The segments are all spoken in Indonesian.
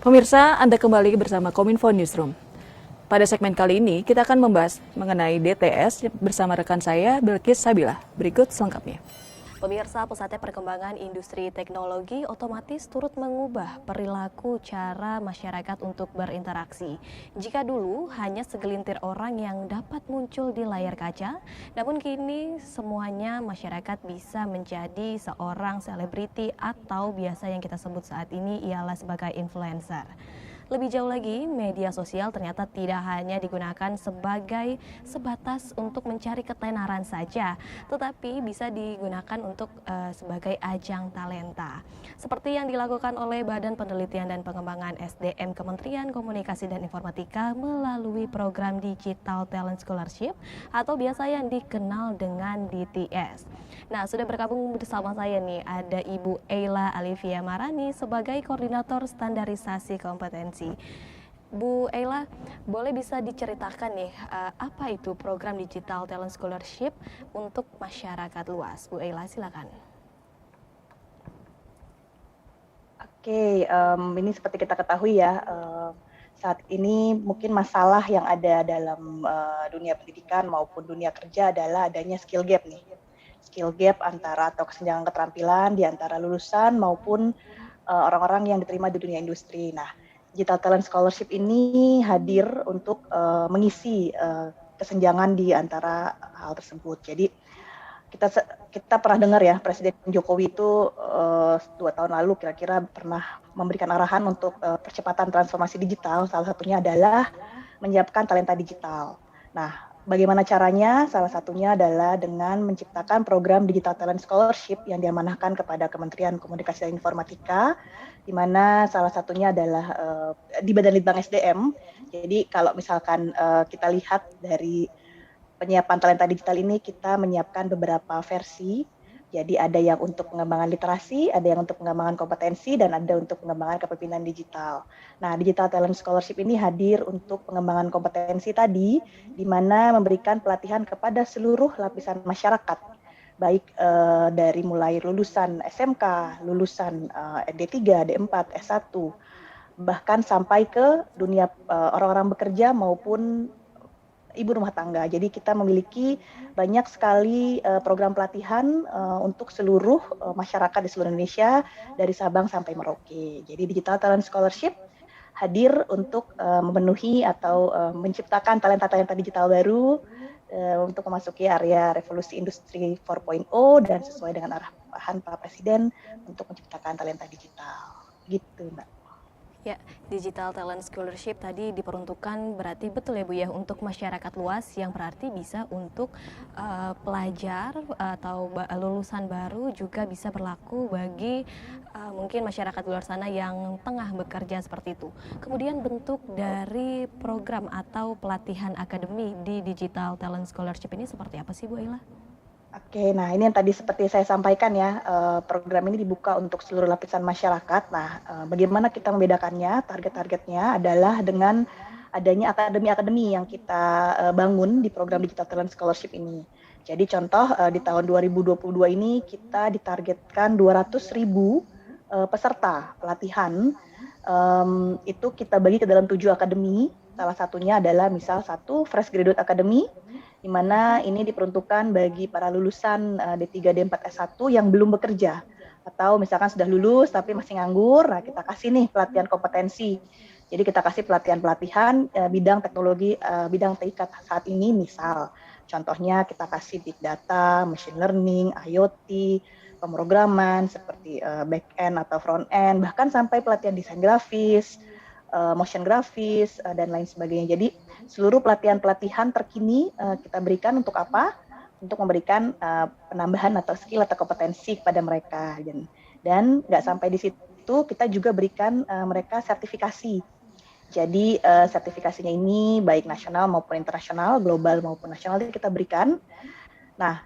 Pemirsa, Anda kembali bersama Kominfo Newsroom. Pada segmen kali ini, kita akan membahas mengenai DTS bersama rekan saya, Bilkis Sabila. Berikut selengkapnya. Pemirsa, pesatnya perkembangan industri teknologi otomatis turut mengubah perilaku cara masyarakat untuk berinteraksi. Jika dulu hanya segelintir orang yang dapat muncul di layar kaca, namun kini semuanya masyarakat bisa menjadi seorang selebriti atau biasa yang kita sebut saat ini ialah sebagai influencer. Lebih jauh lagi, media sosial ternyata tidak hanya digunakan sebagai sebatas untuk mencari ketenaran saja, tetapi bisa digunakan untuk sebagai ajang talenta. Seperti yang dilakukan oleh Badan Penelitian dan Pengembangan SDM Kementerian Komunikasi dan Informatika melalui program Digital Talent Scholarship atau biasa yang dikenal dengan DTS. Nah, sudah bergabung bersama saya nih, ada Ibu Eila Alivia Marani sebagai Koordinator Standarisasi Kompetensi. Bu Eila, boleh bisa diceritakan nih, apa itu program Digital Talent Scholarship untuk masyarakat luas? Bu Eila, silakan. Oke, ini seperti kita ketahui ya, saat ini mungkin masalah yang ada dalam dunia pendidikan maupun dunia kerja adalah adanya skill gap nih. Skill gap antara atau kesenjangan keterampilan di antara lulusan maupun orang-orang yang diterima di dunia industri. Nah, Digital Talent Scholarship ini hadir untuk mengisi kesenjangan di antara hal tersebut. Jadi kita pernah dengar ya, Presiden Jokowi itu 2 tahun lalu kira-kira pernah memberikan arahan untuk percepatan transformasi digital. Salah satunya adalah menyiapkan talenta digital. Nah, bagaimana caranya? Salah satunya adalah dengan menciptakan program Digital Talent Scholarship yang diamanahkan kepada Kementerian Komunikasi dan Informatika, di mana salah satunya adalah di Badan Litbang SDM. Jadi kalau misalkan kita lihat dari penyiapan talenta digital ini, kita menyiapkan beberapa versi. Jadi ada yang untuk pengembangan literasi, ada yang untuk pengembangan kompetensi, dan ada untuk pengembangan kepemimpinan digital. Nah, Digital Talent Scholarship ini hadir untuk pengembangan kompetensi tadi, di mana memberikan pelatihan kepada seluruh lapisan masyarakat, baik dari mulai lulusan SMK, lulusan D3, D4, S1, bahkan sampai ke dunia orang-orang bekerja maupun ibu rumah tangga. Jadi kita memiliki banyak sekali program pelatihan untuk seluruh masyarakat di seluruh Indonesia dari Sabang sampai Merauke. Jadi Digital Talent Scholarship hadir untuk memenuhi atau menciptakan talenta-talenta digital baru untuk memasuki area revolusi industri 4.0 dan sesuai dengan arahan Pak Presiden untuk menciptakan talenta digital. Gitu, Mbak. Ya, Digital Talent Scholarship tadi diperuntukkan berarti betul ya Bu ya untuk masyarakat luas, yang berarti bisa untuk pelajar atau lulusan baru, juga bisa berlaku bagi mungkin masyarakat luar sana yang tengah bekerja seperti itu. Kemudian bentuk dari program atau pelatihan akademi di Digital Talent Scholarship ini seperti apa sih Bu Eila? Oke, nah ini yang tadi seperti saya sampaikan ya, program ini dibuka untuk seluruh lapisan masyarakat. Nah, bagaimana kita membedakannya? Target-targetnya adalah dengan adanya akademi-akademi yang kita bangun di program Digital Talent Scholarship ini. Jadi contoh di tahun 2022 ini kita ditargetkan 200.000 peserta pelatihan. Itu kita bagi ke dalam 7 akademi. Salah satunya adalah misal 1 Fresh Graduate Academy, di mana ini diperuntukkan bagi para lulusan D3, D4, S1 yang belum bekerja, atau misalkan sudah lulus tapi masih nganggur. Nah, kita kasih nih pelatihan kompetensi. Jadi kita kasih pelatihan-pelatihan bidang teknologi, bidang TIK saat ini, misal contohnya kita kasih big data, machine learning, IoT, pemrograman seperti back-end atau front-end, bahkan sampai pelatihan desain grafis, motion grafis, dan lain sebagainya. Jadi seluruh pelatihan-pelatihan terkini kita berikan untuk apa? Untuk memberikan penambahan atau skill atau kompetensi kepada mereka. Dan nggak sampai di situ, kita juga berikan mereka sertifikasi. Jadi sertifikasinya ini baik nasional maupun internasional, global maupun nasional kita berikan. Nah,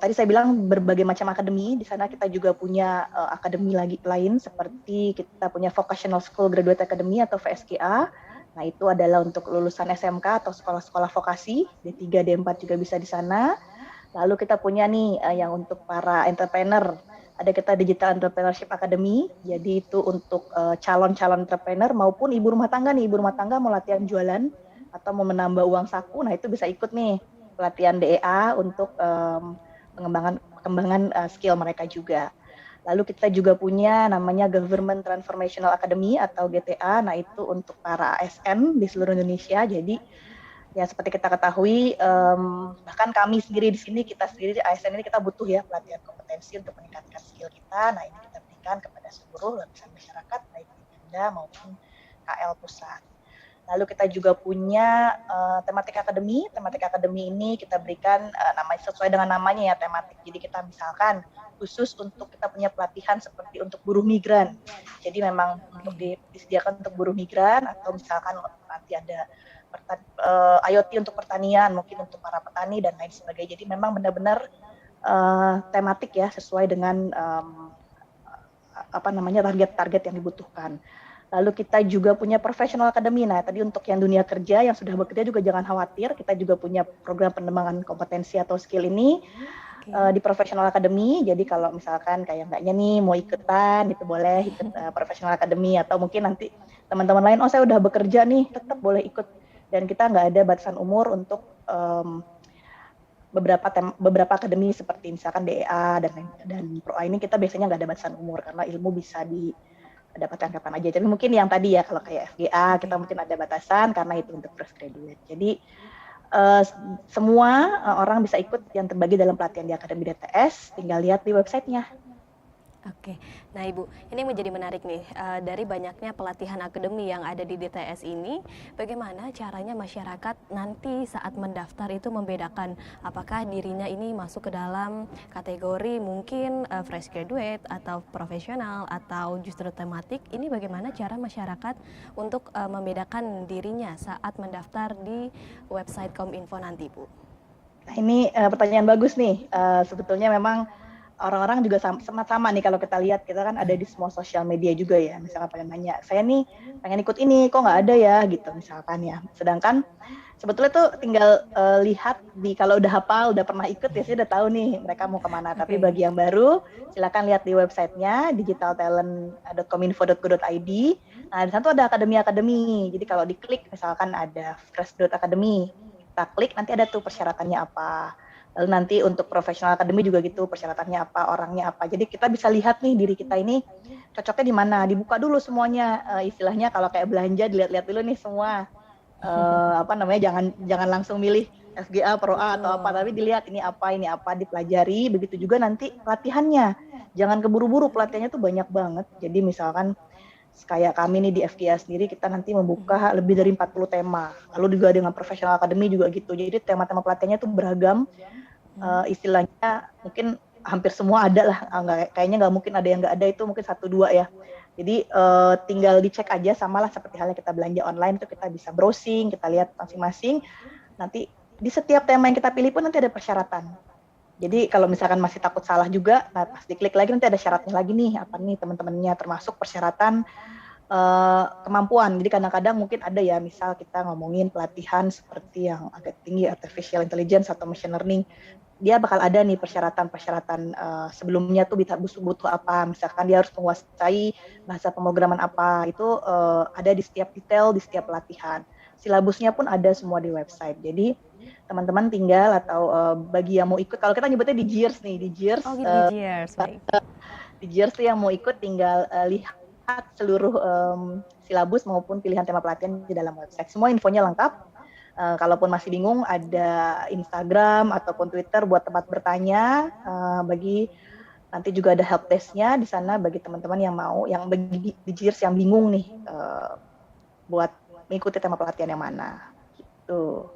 tadi saya bilang berbagai macam akademi. Di sana kita juga punya akademi lain, seperti kita punya Vocational School Graduate Academy atau VSGA. Nah, itu adalah untuk lulusan SMK atau sekolah-sekolah vokasi, D3, D4 juga bisa di sana. Lalu kita punya nih yang untuk para entrepreneur, Ada kita Digital Entrepreneurship Academy, jadi itu untuk calon-calon entrepreneur maupun ibu rumah tangga nih, ibu rumah tangga mau latihan jualan atau mau menambah uang saku, nah itu bisa ikut nih pelatihan DEA untuk pengembangan skill mereka juga. Lalu kita juga punya namanya Government Transformational Academy atau GTA, nah itu untuk para ASN di seluruh Indonesia. Jadi ya seperti kita ketahui, bahkan kami sendiri di sini, kita sendiri di ASN ini kita butuh ya pelatihan kompetensi untuk meningkatkan skill kita. Nah ini kita berikan kepada seluruh lapisan masyarakat, baik di Pemda maupun KL Pusat. Lalu kita juga punya tematik akademi. Tematik akademi ini kita berikan namanya sesuai dengan namanya ya, tematik. Jadi kita misalkan khusus untuk kita punya pelatihan seperti untuk buruh migran. Jadi memang untuk disediakan untuk buruh migran, atau misalkan nanti ada IoT untuk pertanian, mungkin untuk para petani dan lain sebagainya. Jadi memang benar-benar tematik ya, sesuai dengan target-target yang dibutuhkan. Lalu kita juga punya Professional Academy. Nah, tadi untuk yang dunia kerja, yang sudah bekerja juga jangan khawatir. Kita juga punya program pengembangan kompetensi atau skill ini di Professional Academy. Jadi kalau misalkan kayak mbaknya nih mau ikutan, itu boleh ikut Professional Academy. Atau mungkin nanti teman-teman lain, saya udah bekerja nih, tetap boleh ikut. Dan kita nggak ada batasan umur untuk beberapa akademi seperti misalkan DEA dan ProA ini, kita biasanya nggak ada batasan umur karena ilmu bisa didapatkan kapan aja. Tapi mungkin yang tadi ya, kalau kayak FGA kita mungkin ada batasan karena itu untuk fresh graduate. Jadi semua orang bisa ikut yang terbagi dalam pelatihan di Akademi DTS, tinggal lihat di websitenya. Oke, nah Ibu, ini menjadi menarik nih, dari banyaknya pelatihan akademi yang ada di DTS ini, bagaimana caranya masyarakat nanti saat mendaftar itu membedakan apakah dirinya ini masuk ke dalam kategori mungkin fresh graduate atau profesional atau justru tematik. Ini bagaimana cara masyarakat untuk membedakan dirinya saat mendaftar di website Kominfo nanti, Bu? Nah, ini pertanyaan bagus nih. Sebetulnya memang orang-orang juga sama nih, kalau kita lihat, kita kan ada di semua sosial media juga ya, misalkan pengen nanya, saya nih pengen ikut ini, kok nggak ada ya gitu misalkan ya. Sedangkan sebetulnya tuh tinggal lihat kalau udah hafal, udah pernah ikut ya, sih udah tahu nih mereka mau kemana. Tapi bagi yang baru, silakan lihat di websitenya digitaltalent.kominfo.go.id. Nah di sana tuh ada akademi-akademi, jadi kalau diklik misalkan ada Fresh Growth Academy, kita klik nanti ada tuh persyaratannya apa. Lalu nanti untuk Professional Academy juga gitu, persyaratannya apa, orangnya apa. Jadi kita bisa lihat nih diri kita ini cocoknya di mana. Dibuka dulu semuanya, istilahnya kalau kayak belanja dilihat-lihat dulu nih semua. Jangan langsung milih FGA, ProA atau apa, tapi dilihat ini apa, dipelajari. Begitu juga nanti pelatihannya. Jangan keburu-buru, pelatihannya tuh banyak banget. Jadi misalkan kayak kami nih di FGA sendiri, kita nanti membuka lebih dari 40 tema. Lalu juga dengan Professional Academy juga gitu. Jadi tema-tema pelatihannya tuh beragam. Istilahnya mungkin hampir semua ada lah. Kayaknya nggak mungkin ada yang nggak ada, itu mungkin 1-2 ya. Jadi tinggal dicek aja, samalah seperti halnya kita belanja online, itu kita bisa browsing, kita lihat masing-masing. Nanti di setiap tema yang kita pilih pun nanti ada persyaratan. Jadi kalau misalkan masih takut salah juga, nah pas diklik lagi nanti ada syaratnya lagi nih, apa nih teman-temannya, termasuk persyaratan kemampuan. Jadi kadang-kadang mungkin ada ya, misal kita ngomongin pelatihan seperti yang agak tinggi, artificial intelligence atau machine learning, dia bakal ada nih persyaratan sebelumnya tuh butuh apa. Misalkan dia harus menguasai bahasa pemrograman apa, itu ada di setiap detail, di setiap pelatihan. Silabusnya pun ada semua di website. Jadi teman-teman tinggal, atau bagi yang mau ikut, kalau kita nyebutnya di JIRS nih, di JIRS. Oh, di JIRS, baik. Di JIRS tuh yang mau ikut tinggal lihat seluruh silabus maupun pilihan tema pelatihan di dalam website. Semua infonya lengkap. Kalaupun masih bingung, ada Instagram ataupun Twitter buat tempat bertanya. Nanti juga ada help desk-nya di sana bagi teman-teman yang mau, yang bagi di JIRS yang bingung nih buat mengikuti tema pelatihan yang mana. Gitu.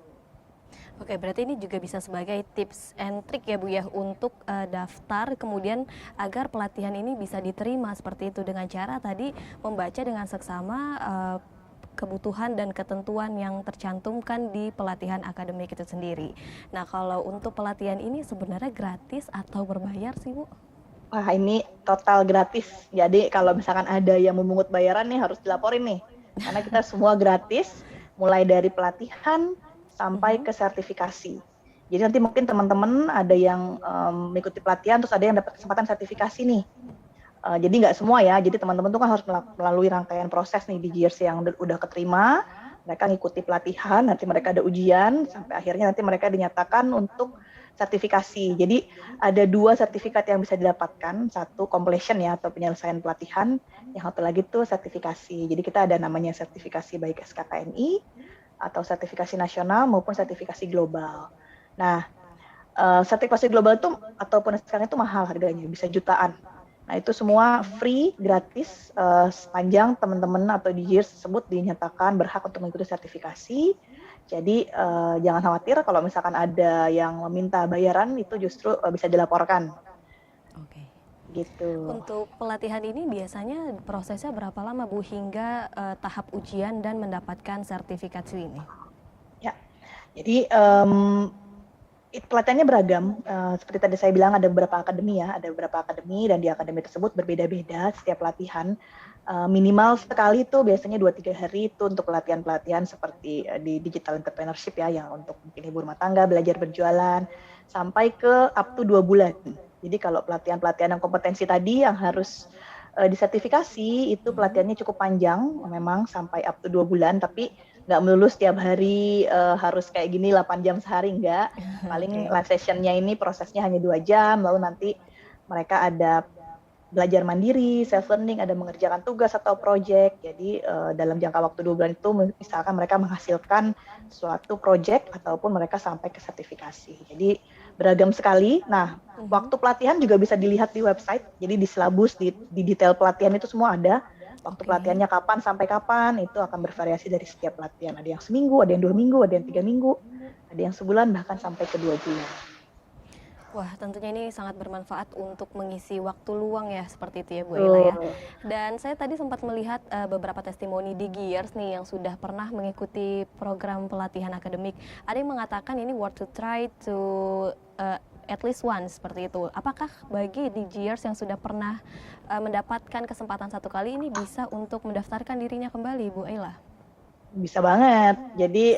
Oke, berarti ini juga bisa sebagai tips and trick ya Bu ya, untuk daftar kemudian agar pelatihan ini bisa diterima seperti itu, dengan cara tadi membaca dengan seksama kebutuhan dan ketentuan yang tercantumkan di pelatihan akademik itu sendiri. Nah, kalau untuk pelatihan ini sebenarnya gratis atau berbayar sih Bu? Wah, ini total gratis. Jadi kalau misalkan ada yang memungut bayaran nih, harus dilaporin nih. Karena kita semua gratis, mulai dari pelatihan sampai ke sertifikasi. Jadi nanti mungkin teman-teman ada yang mengikuti pelatihan, terus ada yang dapat kesempatan sertifikasi nih. Jadi nggak semua ya, jadi teman-teman tuh kan harus melalui rangkaian proses nih di GIRS yang udah keterima, mereka ngikuti pelatihan, nanti mereka ada ujian, sampai akhirnya nanti mereka dinyatakan untuk sertifikasi. Jadi ada 2 sertifikat yang bisa didapatkan, satu completion ya atau penyelesaian pelatihan, yang satu lagi tuh sertifikasi. Jadi kita ada namanya sertifikasi baik SKKNI atau sertifikasi nasional maupun sertifikasi global. Nah, sertifikasi global itu ataupun sekarang itu mahal harganya, bisa jutaan. Nah, itu semua free, gratis, sepanjang teman-teman atau di GIRS tersebut dinyatakan berhak untuk mengikuti sertifikasi. Jadi, jangan khawatir kalau misalkan ada yang meminta bayaran, itu justru bisa dilaporkan. Oke. Gitu. Untuk pelatihan ini biasanya prosesnya berapa lama Bu hingga tahap ujian dan mendapatkan sertifikasi ini? Ya, jadi pelatihannya beragam. Seperti tadi saya bilang ada beberapa akademi ya, ada beberapa akademi dan di akademi tersebut berbeda-beda setiap pelatihan. Minimal sekali itu biasanya 2-3 hari itu untuk pelatihan-pelatihan seperti di digital entrepreneurship ya, yang untuk mungkin ibu rumah tangga belajar berjualan, sampai ke up to 2 bulan. Jadi kalau pelatihan-pelatihan yang kompetensi tadi yang harus disertifikasi itu pelatihannya cukup panjang, memang sampai up to 2 bulan, tapi nggak melulu setiap hari harus kayak gini 8 jam sehari, enggak. Paling live sessionnya ini prosesnya hanya 2 jam, lalu nanti mereka ada belajar mandiri, self learning, ada mengerjakan tugas atau project. Jadi dalam jangka waktu 2 bulan itu misalkan mereka menghasilkan suatu project ataupun mereka sampai ke sertifikasi. Jadi beragam sekali. Nah, waktu pelatihan juga bisa dilihat di website. Jadi di silabus, di detail pelatihan itu semua ada. Waktu pelatihannya kapan sampai kapan itu akan bervariasi dari setiap pelatihan. Ada yang seminggu, ada yang 2 minggu, ada yang 3 minggu, ada yang sebulan bahkan sampai ke 2 bulan. Wah, tentunya ini sangat bermanfaat untuk mengisi waktu luang ya, seperti itu ya Bu Ella ya. Dan saya tadi sempat melihat beberapa testimoni di GIRS nih yang sudah pernah mengikuti program pelatihan akademik. Ada yang mengatakan ini worth to try to at least once, seperti itu. Apakah bagi di GIRS yang sudah pernah mendapatkan kesempatan satu kali ini bisa untuk mendaftarkan dirinya kembali, Bu Ella? Bisa banget. Jadi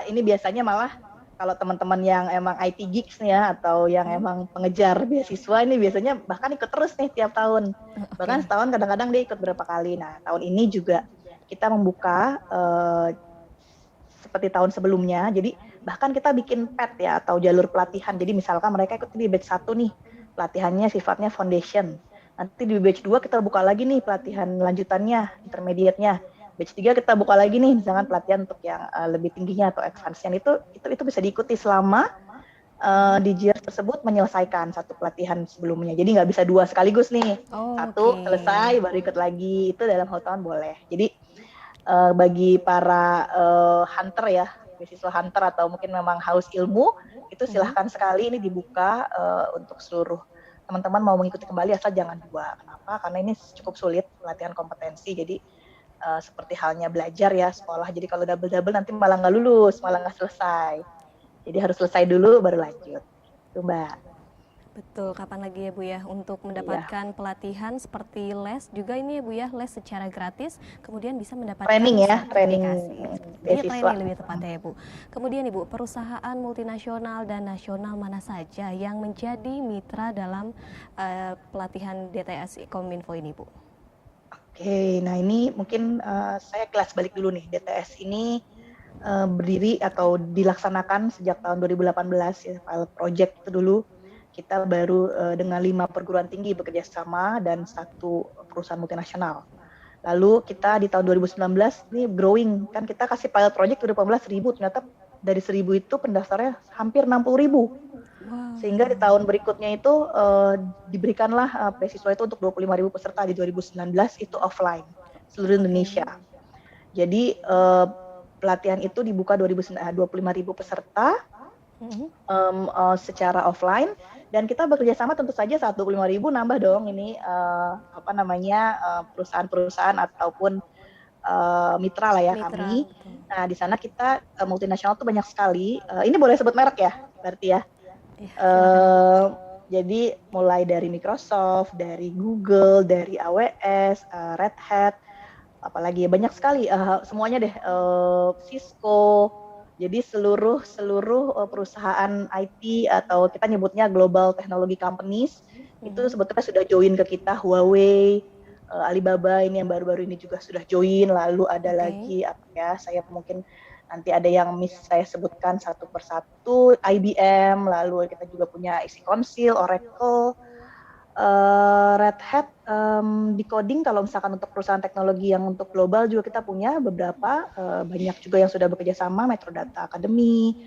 ini biasanya malah kalau teman-teman yang emang IT geeks nih ya atau yang emang pengejar beasiswa ini biasanya bahkan ikut terus nih tiap tahun. Bahkan setahun kadang-kadang dia ikut berapa kali. Nah, tahun ini juga kita membuka seperti tahun sebelumnya. Jadi bahkan kita bikin PET ya atau jalur pelatihan. Jadi misalkan mereka ikut di batch 1 nih, pelatihannya sifatnya foundation. Nanti di batch 2 kita buka lagi nih pelatihan lanjutannya, intermediate-nya. Batch 3 kita buka lagi nih, misalkan pelatihan untuk yang lebih tingginya atau advance-nya itu bisa diikuti selama di GIRS tersebut menyelesaikan satu pelatihan sebelumnya. Jadi nggak bisa 2 sekaligus nih. Satu selesai baru ikut lagi, itu dalam 1 tahun boleh. Jadi bagi para hunter ya, beasiswa hunter atau mungkin memang haus ilmu, itu silahkan sekali ini dibuka untuk seluruh teman-teman mau mengikuti kembali asal jangan 2. Kenapa? Karena ini cukup sulit pelatihan kompetensi. Jadi seperti halnya belajar ya sekolah. Jadi kalau double-double nanti malah nggak lulus, malah nggak selesai. Jadi harus selesai dulu baru lanjut. Itu Mbak. Betul, kapan lagi ya Bu ya untuk mendapatkan pelatihan seperti les juga ini ya Bu ya, les secara gratis, kemudian bisa mendapatkan training ya, training beasiswa. Training lebih tepatnya ya Bu. Kemudian Ibu, perusahaan multinasional dan nasional mana saja yang menjadi mitra dalam pelatihan DTS Kominfo ini Bu? Oke, nah ini mungkin saya kelas balik dulu nih. DTS ini berdiri atau dilaksanakan sejak tahun 2018 ya, pilot project itu dulu. Kita baru dengan 5 perguruan tinggi bekerja sama dan 1 perusahaan multinasional. Lalu kita di tahun 2019 ini growing, kan kita kasih pilot project udah 18.000, ternyata dari 1.000 itu pendaftarnya hampir 60.000. Sehingga di tahun berikutnya itu diberikanlah beasiswa itu untuk 25.000 peserta di 2019 itu offline seluruh Indonesia. Jadi pelatihan itu dibuka 25.000 peserta secara offline dan kita bekerja sama tentu saja saat 25.000 nambah dong ini perusahaan-perusahaan ataupun mitra lah ya kami. Nah di sana kita multinasional tuh banyak sekali. Ini boleh sebut merek ya berarti ya. Jadi mulai dari Microsoft, dari Google, dari AWS, Red Hat, apalagi ya banyak sekali semuanya deh, Cisco. Jadi seluruh perusahaan IT atau kita nyebutnya global technology companies itu sebetulnya sudah join ke kita. Huawei, Alibaba ini yang baru-baru ini juga sudah join. Lalu ada Oke. lagi apa ya? Saya mungkin nanti ada yang saya sebutkan satu persatu. IBM, lalu kita juga punya IC Council, Oracle, Red Hat, Decoding kalau misalkan untuk perusahaan teknologi yang untuk global juga kita punya beberapa, banyak juga yang sudah bekerja sama, Metrodata Academy,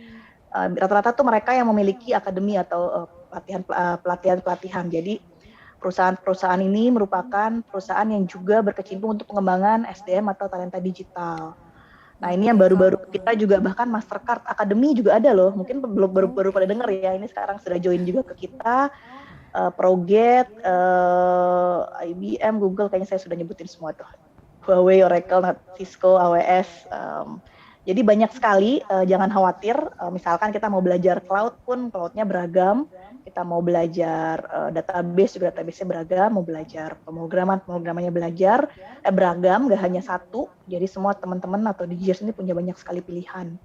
rata-rata tuh mereka yang memiliki akademi atau pelatihan-pelatihan. Jadi perusahaan-perusahaan ini merupakan perusahaan yang juga berkecimpung untuk pengembangan SDM atau talenta digital. Nah ini yang Oke, baru-baru kita juga bahkan Mastercard Academy juga ada loh, mungkin belum baru pada dengar ya, ini sekarang sudah join juga ke kita. Proget, IBM, Google, kayaknya saya sudah nyebutin semua tuh. Huawei, Oracle, Cisco, AWS. Jadi banyak sekali, jangan khawatir. Misalkan kita mau belajar cloud pun, cloud-nya beragam. Kita mau belajar database juga database-nya beragam. Mau belajar pemrogramannya beragam, nggak hanya satu. Jadi semua teman-teman atau DJers ini punya banyak sekali pilihan.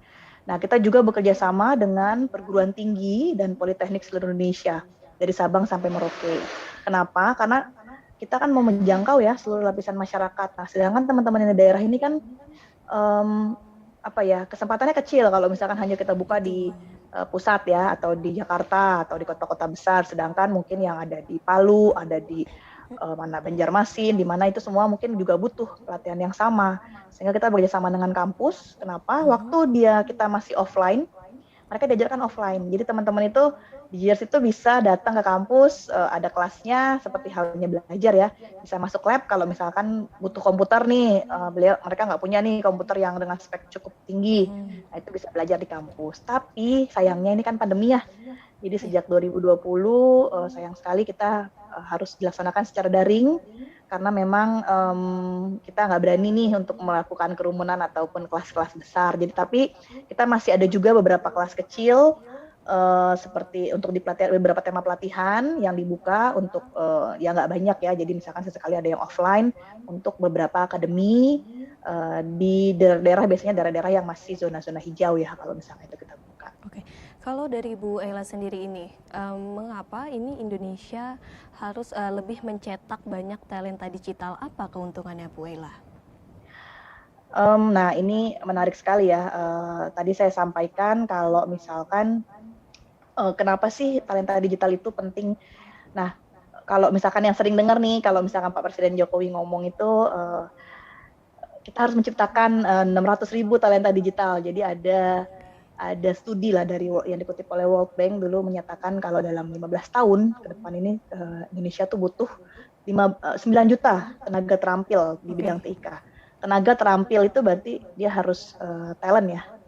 Nah, kita juga bekerja sama dengan perguruan tinggi dan politeknik seluruh Indonesia dari Sabang sampai Merauke. Kenapa? Karena kita kan mau menjangkau ya seluruh lapisan masyarakat. Nah, sedangkan teman-teman di daerah ini kan kesempatannya kecil kalau misalkan hanya kita buka di pusat ya, atau di Jakarta atau di kota-kota besar. Sedangkan mungkin yang ada di Palu, ada di Banjarmasin, di mana itu semua mungkin juga butuh pelatihan yang sama. Sehingga kita bekerja sama dengan kampus. Kenapa? Waktu kita masih offline, mereka diajarkan offline. Jadi teman-teman itu di JERS itu bisa datang ke kampus, ada kelasnya seperti halnya belajar ya. Bisa masuk lab kalau misalkan butuh komputer nih, mereka nggak punya nih komputer yang dengan spek cukup tinggi. Nah, itu bisa belajar di kampus. Tapi sayangnya ini kan pandemi ya. Jadi sejak 2020 sayang sekali kita harus dilaksanakan secara daring karena memang kita nggak berani nih untuk melakukan kerumunan ataupun kelas-kelas besar. Jadi tapi kita masih ada juga beberapa kelas kecil seperti untuk beberapa tema pelatihan yang dibuka untuk ya nggak banyak ya. Jadi misalkan sesekali ada yang offline untuk beberapa akademi di daerah-daerah, biasanya daerah-daerah yang masih zona-zona hijau ya kalau misalnya itu kita buka. Oke, kalau dari Bu Ella sendiri ini, mengapa ini Indonesia harus lebih mencetak banyak talenta digital? Apa keuntungannya Bu Ella? Nah ini menarik sekali ya. Tadi saya sampaikan kalau misalkan kenapa sih talenta digital itu penting. Nah kalau misalkan yang sering dengar nih, kalau misalkan Pak Presiden Jokowi ngomong itu kita harus menciptakan 600.000 talenta digital. Jadi ada studi lah dari yang dikutip oleh World Bank dulu menyatakan kalau dalam 15 tahun ke depan ini Indonesia tuh butuh 9 juta tenaga terampil di bidang TIK. Tenaga terampil itu berarti dia harus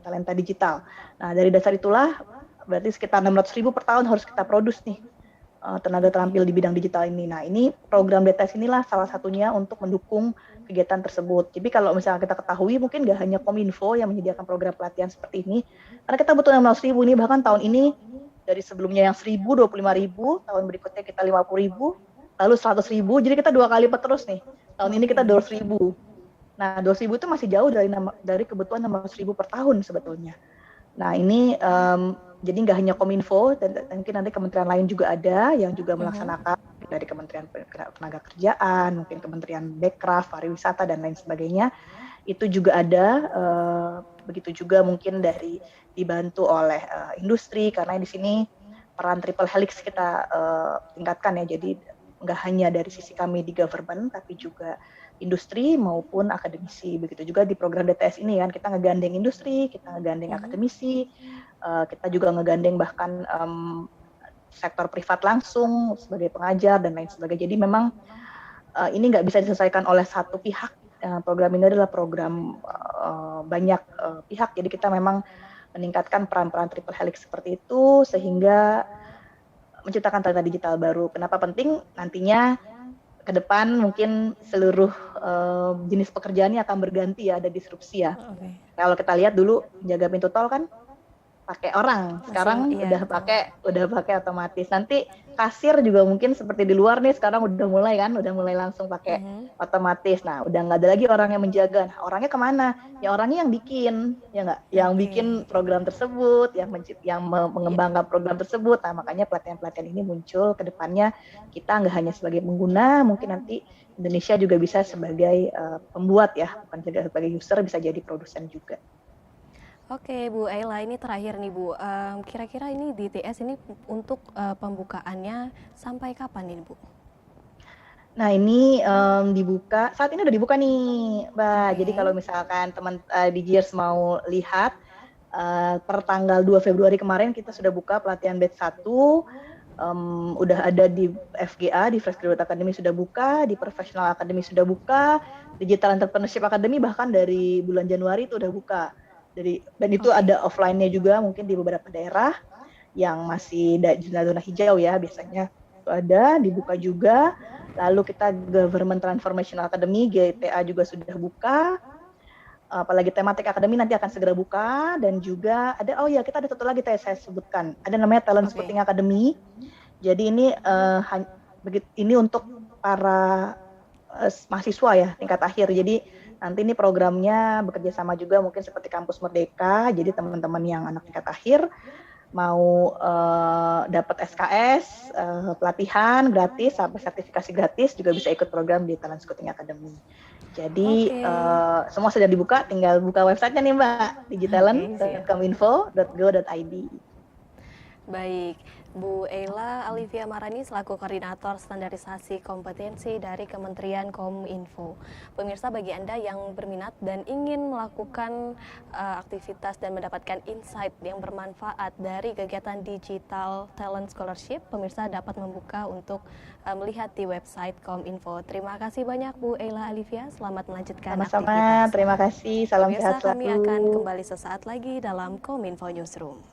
talenta digital. Nah dari dasar itulah berarti sekitar 600.000 per tahun harus kita produce nih tenaga terampil di bidang digital ini. Nah ini program DTS inilah salah satunya untuk mendukung kegiatan tersebut. Jadi kalau misalnya kita ketahui mungkin nggak hanya Kominfo yang menyediakan program pelatihan seperti ini, karena kita butuh 600.000 nih, bahkan tahun ini dari sebelumnya yang 1.000, 25.000, tahun berikutnya kita 50.000, lalu 100.000, jadi kita 2 kali lipat terus nih. Tahun ini kita 200.000. Nah 200.000 itu masih jauh dari kebutuhan 600.000 per tahun sebetulnya. Nah ini jadi nggak hanya Kominfo, dan mungkin nanti kementerian lain juga ada yang juga melaksanakan dari Kementerian Tenaga Kerjaan, mungkin Kementerian Bekraf, Pariwisata dan lain sebagainya. Itu juga ada, begitu juga mungkin dibantu oleh industri, karena di sini peran triple helix kita tingkatkan ya. Jadi nggak hanya dari sisi kami di government, tapi juga industri maupun akademisi. Begitu juga di program DTS ini kan, kita ngegandeng industri, kita ngegandeng akademisi, kita juga ngegandeng bahkan sektor privat langsung sebagai pengajar dan lain sebagainya. Jadi memang ini nggak bisa diselesaikan oleh satu pihak. Program ini adalah program banyak pihak. Jadi kita memang meningkatkan peran-peran triple helix seperti itu sehingga menciptakan talenta digital baru. Kenapa penting? Nantinya ke depan mungkin seluruh jenis pekerjaannya akan berganti ya, ada disrupsi ya. Kalau kita lihat dulu penjaga pintu tol kan pakai orang. Sekarang iya, udah pakai otomatis. Nanti kasir juga mungkin seperti di luar nih, sekarang udah mulai langsung pakai otomatis. Nah, udah nggak ada lagi orang yang menjaga. Nah, orangnya kemana? Ya orangnya yang bikin, ya nggak? Yang bikin program tersebut, yang mengembangkan program tersebut. Nah, makanya pelatihan-pelatihan ini muncul ke depannya. Kita nggak hanya sebagai pengguna, mungkin nanti Indonesia juga bisa sebagai pembuat ya, bukan sebagai user, bisa jadi produsen juga. Oke, Bu Ella, ini terakhir nih Bu. Kira-kira ini DTS ini untuk pembukaannya sampai kapan ini Bu? Nah ini saat ini udah dibuka nih, Mbak. Jadi kalau misalkan teman di Gears mau lihat, per tanggal 2 Februari kemarin kita sudah buka pelatihan batch 1, udah ada di FGA, di Fresh Graduate Academy sudah buka, di Professional Academy sudah buka, Digital Entrepreneurship Academy bahkan dari bulan Januari itu udah buka. Dan itu ada offline-nya juga mungkin di beberapa daerah yang masih zona hijau ya, biasanya itu ada, dibuka juga. Lalu kita Government Transformation Academy, GTA juga sudah buka. Apalagi tematik akademi nanti akan segera buka. Dan juga ada, kita ada satu lagi saya sebutkan, ada namanya Talent Scouting Academy. Jadi ini untuk para mahasiswa ya, tingkat akhir. Jadi nanti ini programnya bekerja sama juga mungkin seperti Kampus Merdeka. Jadi teman-teman yang anak tingkat akhir mau dapat SKS, pelatihan gratis sampai sertifikasi gratis juga bisa ikut program di Talent Scouting Academy. Jadi semua sudah dibuka, tinggal buka websitenya nih Mbak, digitalent.kominfo.go.id. Baik, Bu Ella Alivia Marani selaku Koordinator Standarisasi Kompetensi dari Kementerian Kominfo. Pemirsa, bagi Anda yang berminat dan ingin melakukan aktivitas dan mendapatkan insight yang bermanfaat dari kegiatan Digital Talent Scholarship, pemirsa dapat membuka untuk melihat di website Kominfo. Terima kasih banyak Bu Ella Alivia, selamat melanjutkan aktivitas. Sama-sama, terima kasih, salam sehat selalu. Kami akan kembali sesaat lagi dalam Kominfo Newsroom.